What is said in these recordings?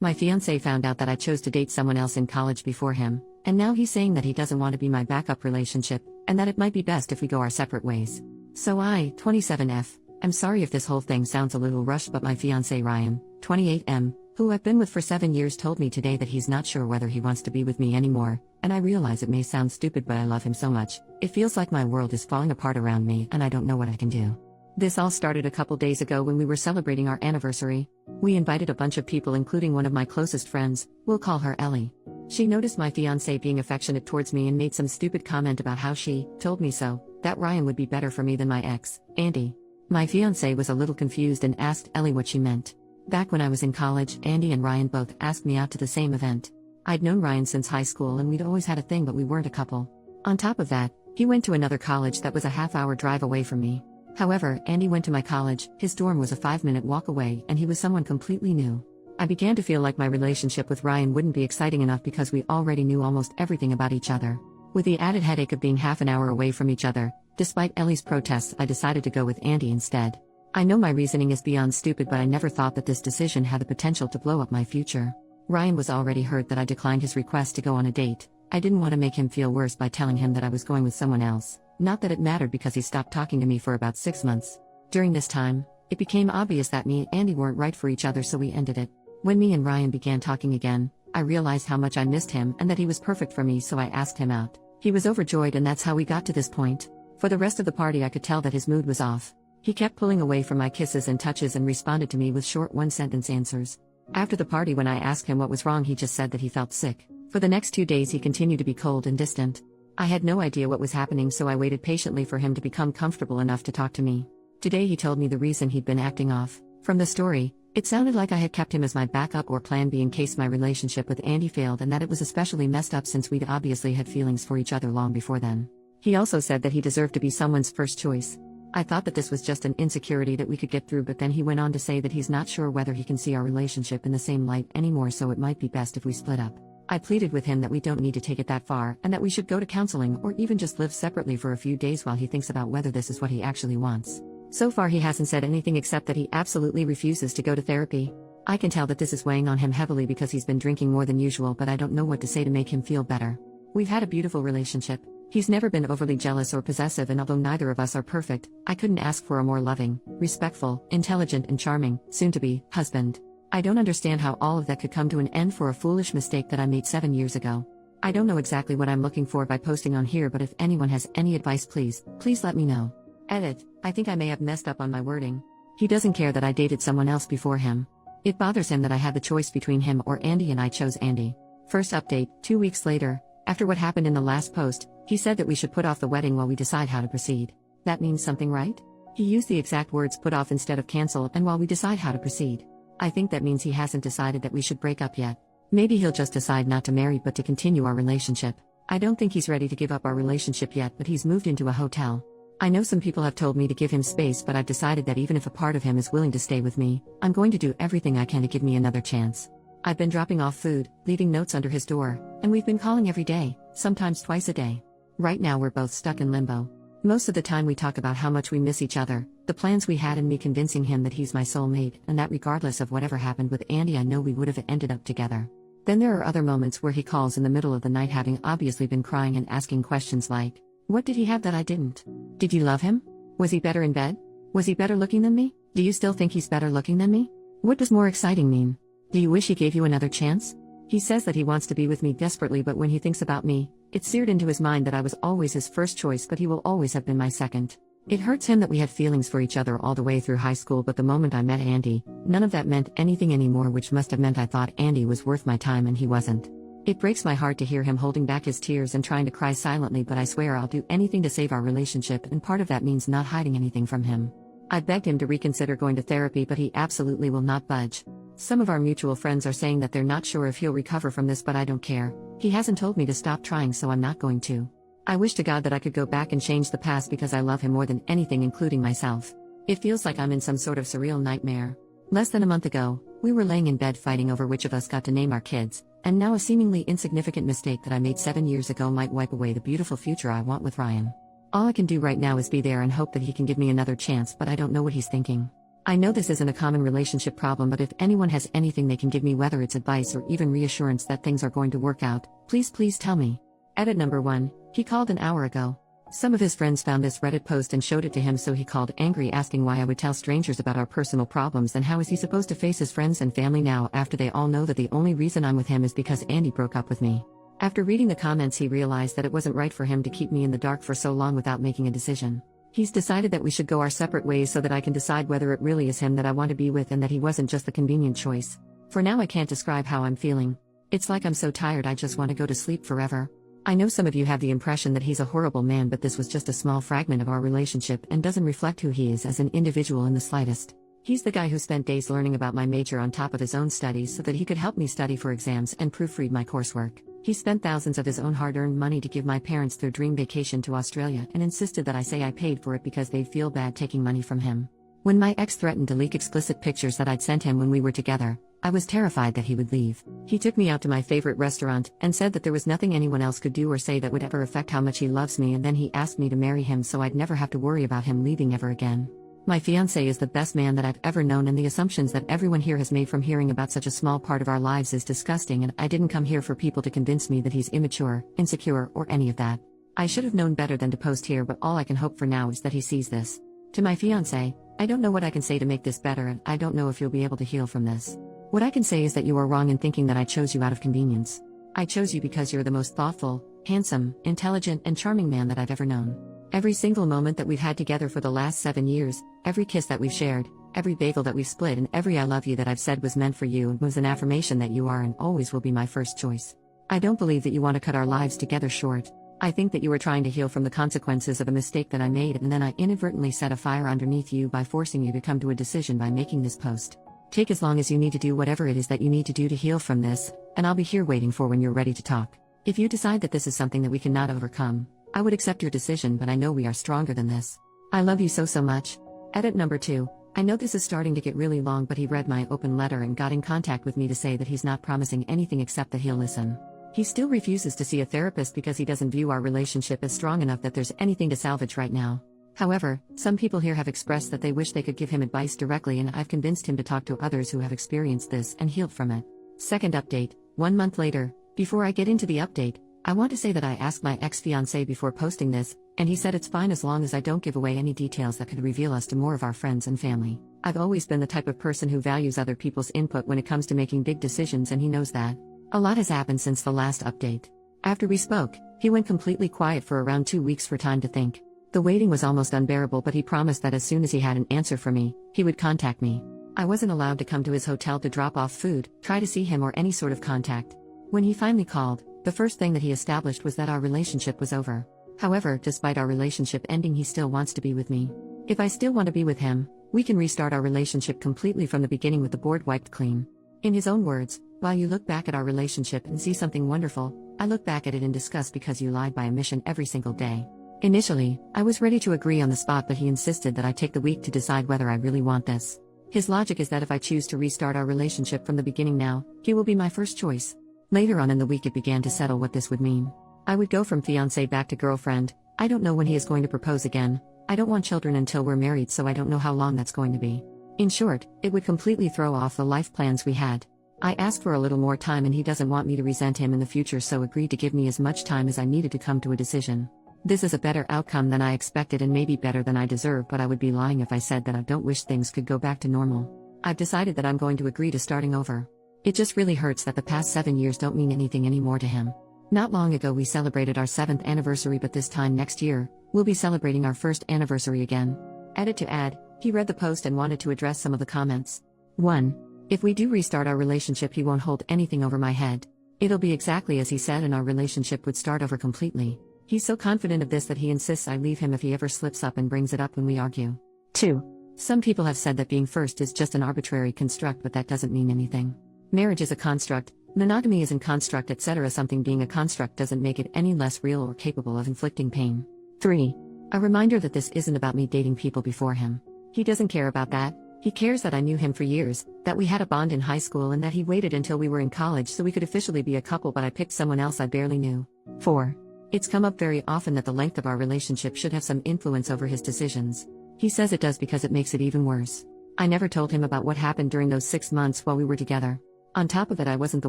My fiance found out that I chose to date someone else in college before him, and now he's saying that he doesn't want to be my backup relationship, and that it might be best if we go our separate ways. So I, 27F, I'm sorry if this whole thing sounds a little rushed, but my fiance Ryan, 28M, who I've been with for 7 years, told me today that he's not sure whether he wants to be with me anymore, and I realize it may sound stupid, but I love him so much. It feels like my world is falling apart around me and I don't know what I can do. This all started a couple days ago when we were celebrating our anniversary. We invited a bunch of people, including one of my closest friends, we'll call her Ellie. She noticed my fiancé being affectionate towards me and made some stupid comment about how she told me so, that Ryan would be better for me than my ex, Andy. My fiancé was a little confused and asked Ellie what she meant. Back when I was in college, Andy and Ryan both asked me out to the same event. I'd known Ryan since high school and we'd always had a thing, but we weren't a couple. On top of that, he went to another college that was a half-hour drive away from me. However, Andy went to my college, his dorm was a 5-minute walk away, and he was someone completely new. I began to feel like my relationship with Ryan wouldn't be exciting enough because we already knew almost everything about each other. With the added headache of being half an hour away from each other, despite Ellie's protests, I decided to go with Andy instead. I know my reasoning is beyond stupid, but I never thought that this decision had the potential to blow up my future. Ryan was already hurt that I declined his request to go on a date. I didn't want to make him feel worse by telling him that I was going with someone else. Not that it mattered because he stopped talking to me for about 6 months. During this time, it became obvious that me and Andy weren't right for each other, so we ended it. When me and Ryan began talking again, I realized how much I missed him and that he was perfect for me, so I asked him out. He was overjoyed, and that's how we got to this point. For the rest of the party, I could tell that his mood was off. He kept pulling away from my kisses and touches and responded to me with short one-sentence answers. After the party, when I asked him what was wrong, he just said that he felt sick. For the next 2 days he continued to be cold and distant. I had no idea what was happening, so I waited patiently for him to become comfortable enough to talk to me. Today he told me the reason he'd been acting off. From the story, it sounded like I had kept him as my backup or plan B in case my relationship with Andy failed, and that it was especially messed up since we'd obviously had feelings for each other long before then. He also said that he deserved to be someone's first choice. I thought that this was just an insecurity that we could get through, but then he went on to say that he's not sure whether he can see our relationship in the same light anymore, so it might be best if we split up. I pleaded with him that we don't need to take it that far, and that we should go to counseling or even just live separately for a few days while he thinks about whether this is what he actually wants. So far he hasn't said anything except that he absolutely refuses to go to therapy. I can tell that this is weighing on him heavily because he's been drinking more than usual, but I don't know what to say to make him feel better. We've had a beautiful relationship. He's never been overly jealous or possessive, and although neither of us are perfect, I couldn't ask for a more loving, respectful, intelligent and charming, soon-to-be, husband. I don't understand how all of that could come to an end for a foolish mistake that I made 7 years ago. I don't know exactly what I'm looking for by posting on here, but if anyone has any advice, please let me know. Edit: I think I may have messed up on my wording. He doesn't care that I dated someone else before him. It bothers him that I had the choice between him or Andy, and I chose Andy. First update, 2 weeks later, after what happened in the last post, he said that we should put off the wedding while we decide how to proceed. That means something, right? He used the exact words put off instead of cancel, and while we decide how to proceed. I think that means he hasn't decided that we should break up yet. Maybe he'll just decide not to marry but to continue our relationship. I don't think he's ready to give up our relationship yet, but he's moved into a hotel. I know some people have told me to give him space, but I've decided that even if a part of him is willing to stay with me, I'm going to do everything I can to give me another chance. I've been dropping off food, leaving notes under his door, and we've been calling every day, sometimes twice a day. Right now we're both stuck in limbo. Most of the time we talk about how much we miss each other, the plans we had, and me convincing him that he's my soulmate, and that regardless of whatever happened with Andy, I know we would have ended up together. Then there are other moments where he calls in the middle of the night, having obviously been crying and asking questions like, what did he have that I didn't? Did you love him? Was he better in bed? Was he better looking than me? Do you still think he's better looking than me? What does more exciting mean? Do you wish he gave you another chance? He says that he wants to be with me desperately, but when he thinks about me, it's seared into his mind that I was always his first choice, but he will always have been my second. It hurts him that we had feelings for each other all the way through high school, but the moment I met Andy, none of that meant anything anymore, which must have meant I thought Andy was worth my time and he wasn't. It breaks my heart to hear him holding back his tears and trying to cry silently, but I swear I'll do anything to save our relationship, and part of that means not hiding anything from him. I begged him to reconsider going to therapy, but he absolutely will not budge. Some of our mutual friends are saying that they're not sure if he'll recover from this, but I don't care. He hasn't told me to stop trying, so I'm not going to. I wish to God that I could go back and change the past because I love him more than anything, including myself. It feels like I'm in some sort of surreal nightmare. Less than a month ago, we were laying in bed fighting over which of us got to name our kids, and now a seemingly insignificant mistake that I made 7 years ago might wipe away the beautiful future I want with Ryan. All I can do right now is be there and hope that he can give me another chance, but I don't know what he's thinking. I know this isn't a common relationship problem, but if anyone has anything they can give me, whether it's advice or even reassurance that things are going to work out, please tell me. Edit number 1. He called an hour ago. Some of his friends found this Reddit post and showed it to him, so he called angry, asking why I would tell strangers about our personal problems and how is he supposed to face his friends and family now after they all know that the only reason I'm with him is because Andy broke up with me. After reading the comments, he realized that it wasn't right for him to keep me in the dark for so long without making a decision. He's decided that we should go our separate ways so that I can decide whether it really is him that I want to be with and that he wasn't just the convenient choice. For now, I can't describe how I'm feeling. It's like I'm so tired I just want to go to sleep forever. I know some of you have the impression that he's a horrible man, but this was just a small fragment of our relationship and doesn't reflect who he is as an individual in the slightest. He's the guy who spent days learning about my major on top of his own studies so that he could help me study for exams and proofread my coursework. He spent thousands of his own hard-earned money to give my parents their dream vacation to Australia and insisted that I say I paid for it because they'd feel bad taking money from him. When my ex threatened to leak explicit pictures that I'd sent him when we were together, I was terrified that he would leave. He took me out to my favorite restaurant and said that there was nothing anyone else could do or say that would ever affect how much he loves me, and then he asked me to marry him so I'd never have to worry about him leaving ever again. My fiance is the best man that I've ever known, and the assumptions that everyone here has made from hearing about such a small part of our lives is disgusting, and I didn't come here for people to convince me that he's immature, insecure, or any of that. I should have known better than to post here, but all I can hope for now is that he sees this. To my fiance, I don't know what I can say to make this better, and I don't know if you'll be able to heal from this. What I can say is that you are wrong in thinking that I chose you out of convenience. I chose you because you're the most thoughtful, handsome, intelligent, and charming man that I've ever known. Every single moment that we've had together for the last 7 years, every kiss that we've shared, every bagel that we've split, and every I love you that I've said was meant for you and was an affirmation that you are and always will be my first choice. I don't believe that you want to cut our lives together short. I think that you were trying to heal from the consequences of a mistake that I made, and then I inadvertently set a fire underneath you by forcing you to come to a decision by making this post. Take as long as you need to do whatever it is that you need to do to heal from this, and I'll be here waiting for when you're ready to talk. If you decide that this is something that we cannot overcome, I would accept your decision, but I know we are stronger than this. I love you so much. Edit number 2. I know this is starting to get really long, but he read my open letter and got in contact with me to say that he's not promising anything except that he'll listen. He still refuses to see a therapist because he doesn't view our relationship as strong enough that there's anything to salvage right now. However, some people here have expressed that they wish they could give him advice directly, and I've convinced him to talk to others who have experienced this and healed from it. Second update, 1 month later. Before I get into the update, I want to say that I asked my ex-fiancé before posting this, and he said it's fine as long as I don't give away any details that could reveal us to more of our friends and family. I've always been the type of person who values other people's input when it comes to making big decisions, and he knows that. A lot has happened since the last update. After we spoke, he went completely quiet for around 2 weeks for time to think. The waiting was almost unbearable, but he promised that as soon as he had an answer for me, he would contact me. I wasn't allowed to come to his hotel to drop off food, try to see him, or any sort of contact. When he finally called, the first thing that he established was that our relationship was over. However, despite our relationship ending, he still wants to be with me. If I still want to be with him, we can restart our relationship completely from the beginning with the board wiped clean. In his own words, while you look back at our relationship and see something wonderful, I look back at it in disgust because you lied by omission every single day. Initially, I was ready to agree on the spot, but he insisted that I take the week to decide whether I really want this. His logic is that if I choose to restart our relationship from the beginning now, he will be my first choice. Later on in the week, it began to settle what this would mean. I would go from fiancé back to girlfriend. I don't know when he is going to propose again. I don't want children until we're married, so I don't know how long that's going to be. In short, it would completely throw off the life plans we had. I asked for a little more time, and he doesn't want me to resent him in the future, so agreed to give me as much time as I needed to come to a decision. This is a better outcome than I expected and maybe better than I deserve, but I would be lying if I said that I don't wish things could go back to normal. I've decided that I'm going to agree to starting over. It just really hurts that the past 7 years don't mean anything anymore to him. Not long ago we celebrated our 7th anniversary, but this time next year, we'll be celebrating our 1st anniversary again. Edit to add, he read the post and wanted to address some of the comments. 1. If we do restart our relationship, he won't hold anything over my head. It'll be exactly as he said, and our relationship would start over completely. He's so confident of this that he insists I leave him if he ever slips up and brings it up when we argue. 2. Some people have said that being first is just an arbitrary construct, but that doesn't mean anything. Marriage is a construct, monogamy is a construct, etc. Something being a construct doesn't make it any less real or capable of inflicting pain. 3. A reminder that this isn't about me dating people before him. He doesn't care about that. He cares that I knew him for years, that we had a bond in high school, and that he waited until we were in college so we could officially be a couple, but I picked someone else I barely knew. 4. It's come up very often that the length of our relationship should have some influence over his decisions. He says it does because it makes it even worse. I never told him about what happened during those 6 months while we were together. On top of it, I wasn't the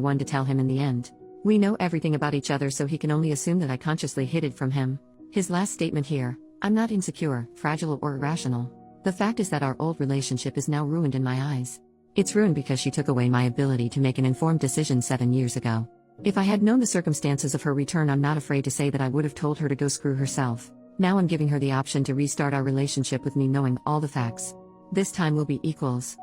one to tell him in the end. We know everything about each other, so he can only assume that I consciously hid it from him. His last statement here: I'm not insecure, fragile, or irrational. The fact is that our old relationship is now ruined in my eyes. It's ruined because she took away my ability to make an informed decision 7 years ago. If I had known the circumstances of her return, I'm not afraid to say that I would have told her to go screw herself. Now I'm giving her the option to restart our relationship with me, knowing all the facts. This time will be equals.